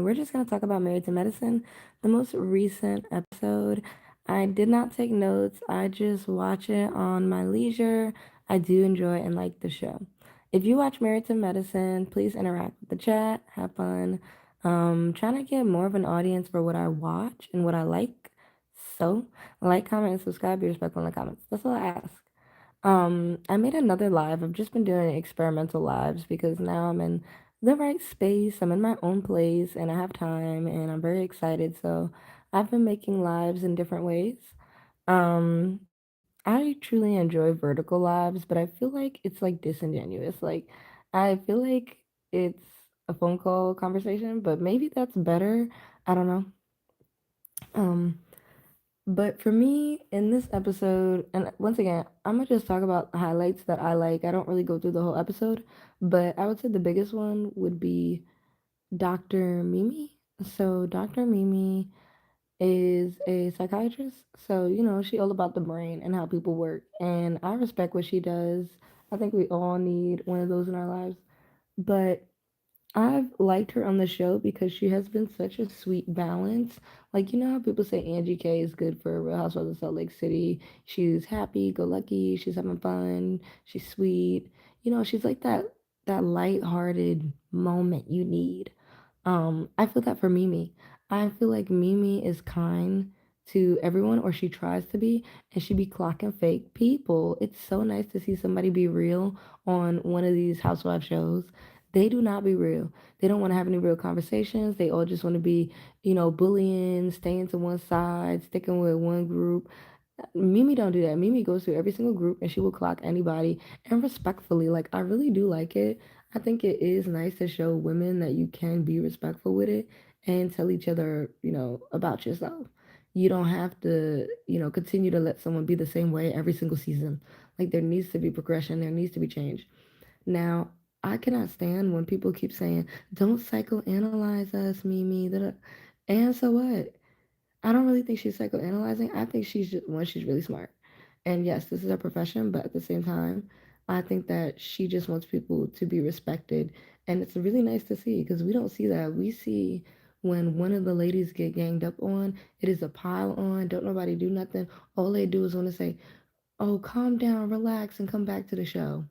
we're just going to talk about Married to Medicine, the most recent episode. I did not take notes, I just watch it on my leisure. I do enjoy and like the show. If you watch Married to Medicine, please interact with the chat, have fun. Trying to get more of an audience for what I watch and what I like. So, like, comment, and subscribe. Be respectful in the comments. That's all I ask. I made another live. I've just been doing experimental lives because now I'm in the right space. I'm in my own place and I have time and I'm very excited. So I've been making lives in different ways. I truly enjoy vertical lives, but I feel like it's like disingenuous. Like I feel like it's a phone call conversation, but maybe that's better. I don't know. Um, But for me, in this episode, and once again, I'm gonna just talk about highlights that I like. I don't really go through the whole episode, but I would say the biggest one would be Dr. Mimi. So, Dr. Mimi is a psychiatrist. So, she all about the brain and how people work. And I respect what she does. I think we all need one of those in our lives. But I've liked her on the show because she has been such a sweet balance. Like, you know how people say Angie K is good for Real Housewives of Salt Lake City? She's happy, go lucky, she's having fun, she's sweet. She's like that light-hearted moment you need. I feel that for Mimi. I feel like Mimi is kind to everyone, or she tries to be, and she be clocking fake people. It's so nice to see somebody be real on one of these housewife shows. They do not be real. They don't want to have any real conversations. They all just want to be, bullying, staying to one side, sticking with one group. Mimi don't do that. Mimi goes through every single group and she will clock anybody and respectfully. Like I really do like it. I think it is nice to show women that you can be respectful with it and tell each other, about yourself. You don't have to, continue to let someone be the same way every single season. Like there needs to be progression, there needs to be change. Now, I cannot stand when people keep saying, "Don't psychoanalyze us, Mimi." Da-da. And so what? I don't really think she's psychoanalyzing. I think she's just one, she's really smart. And yes, this is her profession, but at the same time, I think that she just wants people to be respected. And it's really nice to see because we don't see that. We see when one of the ladies get ganged up on, it is a pile on, don't nobody do nothing. All they do is want to say, "Oh, calm down, relax, and come back to the show."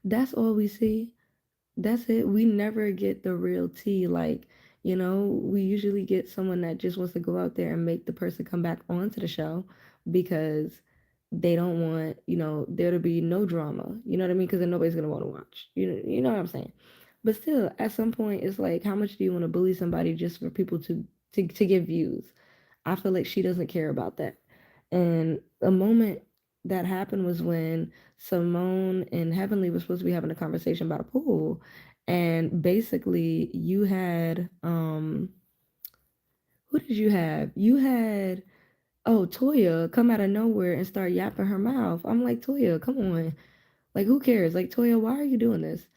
That's all we see. That's it. We never get the real tea. Like, we usually get someone that just wants to go out there and make the person come back onto the show because they don't want, there to be no drama. You know what I mean? Because then nobody's gonna want to watch. You know what I'm saying? But still, at some point, it's like, how much do you want to bully somebody just for people to get views? I feel like she doesn't care about that. And a moment that happened was when Simone and Heavenly were supposed to be having a conversation about a pool. And basically you had who did you have? You had Toya come out of nowhere and start yapping her mouth. I'm like, Toya, come on. Like, who cares? Like, Toya, why are you doing this?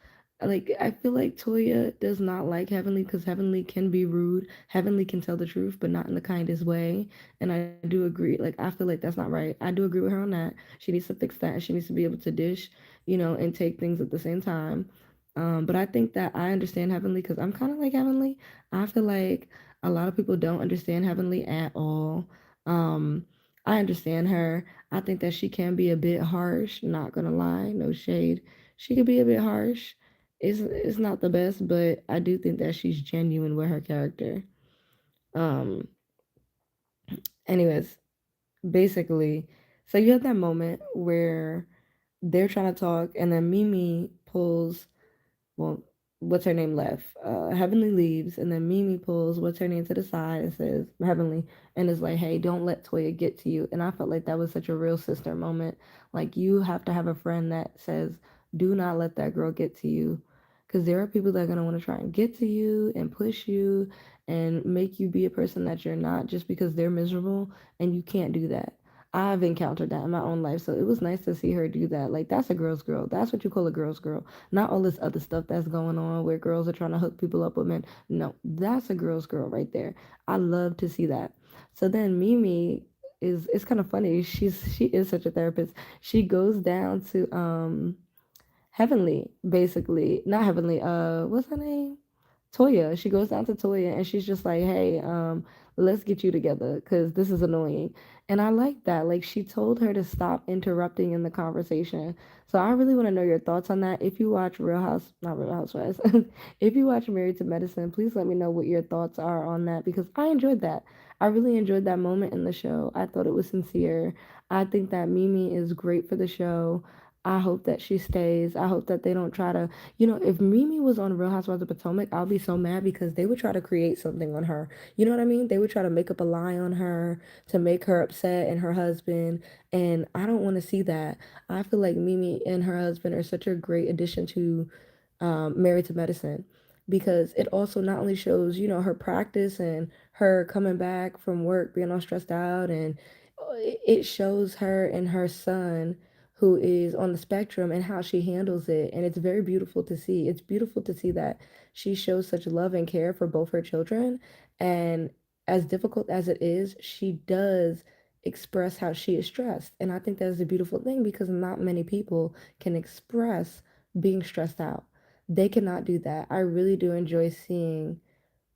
Like, I feel like Toya does not like Heavenly because Heavenly can be rude. Heavenly can tell the truth, but not in the kindest way. And I do agree. Like, I feel like that's not right. I do agree with her on that. She needs to fix that, and she needs to be able to dish, and take things at the same time. But I think that I understand Heavenly because I'm kind of like Heavenly. I feel like a lot of people don't understand Heavenly at all. Um, I understand her. I think that she can be a bit harsh, not gonna lie, no shade. She could be a bit harsh. It's not the best, but I do think that she's genuine with her character. Um, anyways, basically, so you have that moment where they're trying to talk and then Mimi pulls well, what's her name left? Heavenly leaves, and then Mimi pulls what's her name to the side and says Heavenly, and is like, "Hey, don't let Toya get to you." And I felt like that was such a real sister moment. Like you have to have a friend that says, "Do not let that girl get to you," because there are people that are gonna want to try and get to you and push you and make you be a person that you're not just because they're miserable, and you can't do that. I've encountered that in my own life, so it was nice to see her do that. Like that's a girl's girl. That's what you call a girl's girl, not all this other stuff that's going on where girls are trying to hook people up with men. No, that's a girl's girl right there. I love to see that. So then Mimi is it's kind of funny. She is such a therapist. She goes down to Heavenly, basically. Not Heavenly, what's her name? Toya. She goes down to Toya and she's just like, hey, let's get you together because this is annoying. And I like that. Like, she told her to stop interrupting in the conversation. So I really want to know your thoughts on that. If you watch not Real Housewives, if you watch Married to Medicine, please let me know what your thoughts are on that because I enjoyed that. I really enjoyed that moment in the show. I thought it was sincere. I think that Mimi is great for the show. I hope that she stays. I hope that they don't try to, if Mimi was on Real Housewives of Potomac, I'll be so mad because they would try to create something on her. You know what I mean? They would try to make up a lie on her to make her upset and her husband. And I don't want to see that. I feel like Mimi and her husband are such a great addition to Married to Medicine because it also not only shows, her practice and her coming back from work, being all stressed out, and it shows her and her son who is on the spectrum and how she handles it. And it's very beautiful to see. It's beautiful to see that she shows such love and care for both her children. And as difficult as it is, she does express how she is stressed. And I think that is a beautiful thing because not many people can express being stressed out. They cannot do that. I really do enjoy seeing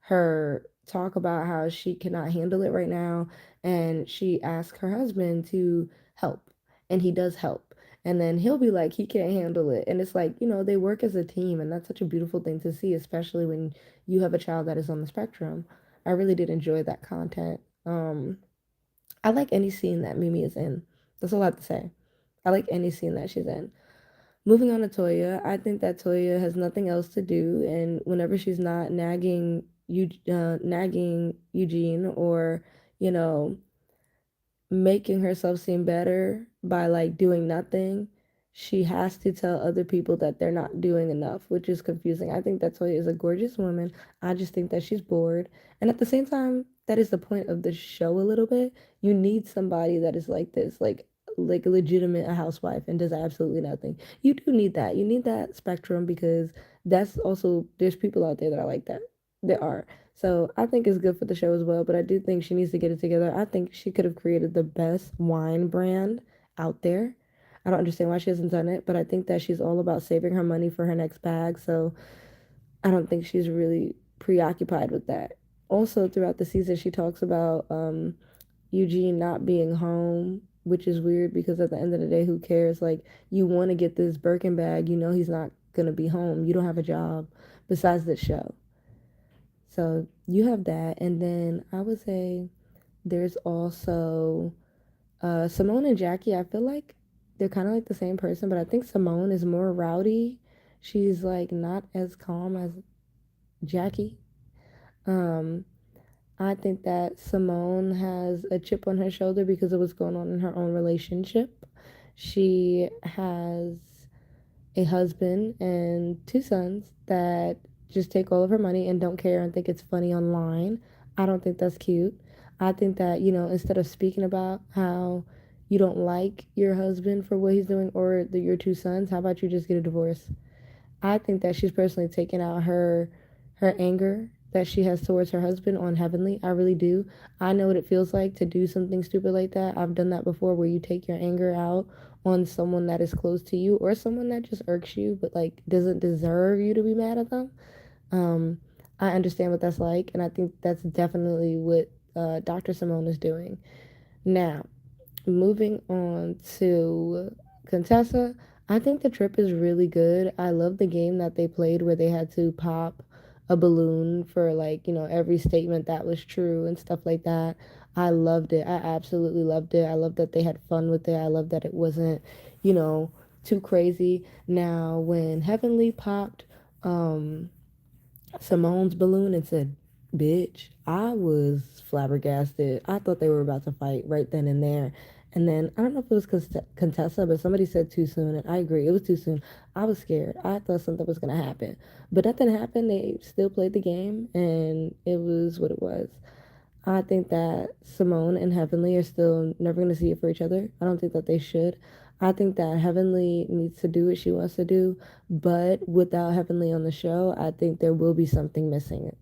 her talk about how she cannot handle it right now and she asks her husband to help and he does help and then he'll be like he can't handle it and it's like they work as a team and that's such a beautiful thing to see especially when you have a child that is on the spectrum. I really did enjoy that content. I like any scene that Mimi is in. That's all I have to say. I like any scene that she's in. Moving on to Toya, I think that Toya has nothing else to do, and whenever she's not nagging Eugene, or you know, making herself seem better by like doing nothing, she has to tell other people that they're not doing enough, which is confusing. I think that Toya is a gorgeous woman. I just think that she's bored. And at the same time, that is the point of the show a little bit. You need somebody that is like this, like a legitimate housewife and does absolutely nothing. You do need that. You need that spectrum because that's also there's people out there that are like that. There are. So I think it's good for the show as well, but I do think she needs to get it together. I think she could have created the best wine brand out there. I don't understand why she hasn't done it, but I think that she's all about saving her money for her next bag. So I don't think she's really preoccupied with that. Also, throughout the season, she talks about Eugene not being home, which is weird because at the end of the day, who cares? Like, you want to get this Birkin bag, he's not going to be home. You don't have a job besides the show. So you have that. And then I would say there's also Simone and Jackie. I feel like they're kind of like the same person, but I think Simone is more rowdy. She's like not as calm as Jackie. Um, I think that Simone has a chip on her shoulder because of what's going on in her own relationship. She has a husband and two sons that just take all of her money and don't care and think it's funny online. I don't think that's cute. I think that, instead of speaking about how you don't like your husband for what he's doing or your two sons, how about you just get a divorce? I think that she's personally taken out her anger that she has towards her husband on Heavenly. I really do. I know what it feels like to do something stupid like that. I've done that before where you take your anger out on someone that is close to you or someone that just irks you but like doesn't deserve you to be mad at them. Um, I understand what that's like and I think that's definitely what Dr. Simone is doing. Now, moving on to Contessa, I think the trip is really good. I love the game that they played where they had to pop a balloon for like, every statement that was true and stuff like that. I loved it. I absolutely loved it. I love that they had fun with it. I love that it wasn't, you know, too crazy. Now, when Heavenly popped Simone's balloon and said, bitch, I was flabbergasted. I thought they were about to fight right then and there. And then I don't know if it was Contessa, but somebody said too soon, and I agree, it was too soon. I was scared. I thought something was gonna happen, but nothing happened. They still played the game, and it was what it was. I think that Simone and Heavenly are still never going to see it for each other. I don't think that they should. I think that Heavenly needs to do what she wants to do, but without Heavenly on the show, I think there will be something missing.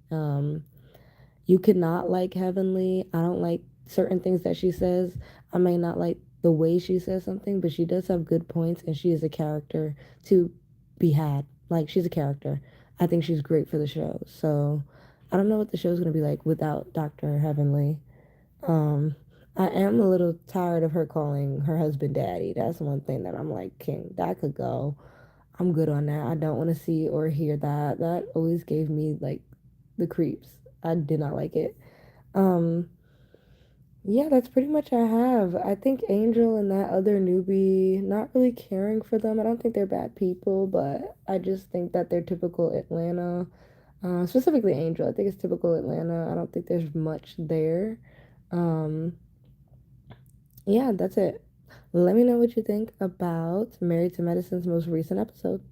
You could not like Heavenly. I don't like certain things that she says. I may not like the way she says something, but she does have good points, and she is a character to be had. Like, she's a character. I think she's great for the show. So I don't know what the show's gonna be like without Dr. Heavenly. Um, I am a little tired of her calling her husband daddy. That's one thing that I'm like, King, that could go. I'm good on that. I don't want to see or hear that. That always gave me like the creeps. I did not like it. Um, yeah, that's pretty much I have. I think Angel and that other newbie, not really caring for them. I don't think they're bad people, but I just think that they're typical Atlanta. Specifically Angel. I think it's typical Atlanta. I don't think there's much there. Um, yeah, that's it. Let me know what you think about Married to Medicine's most recent episode.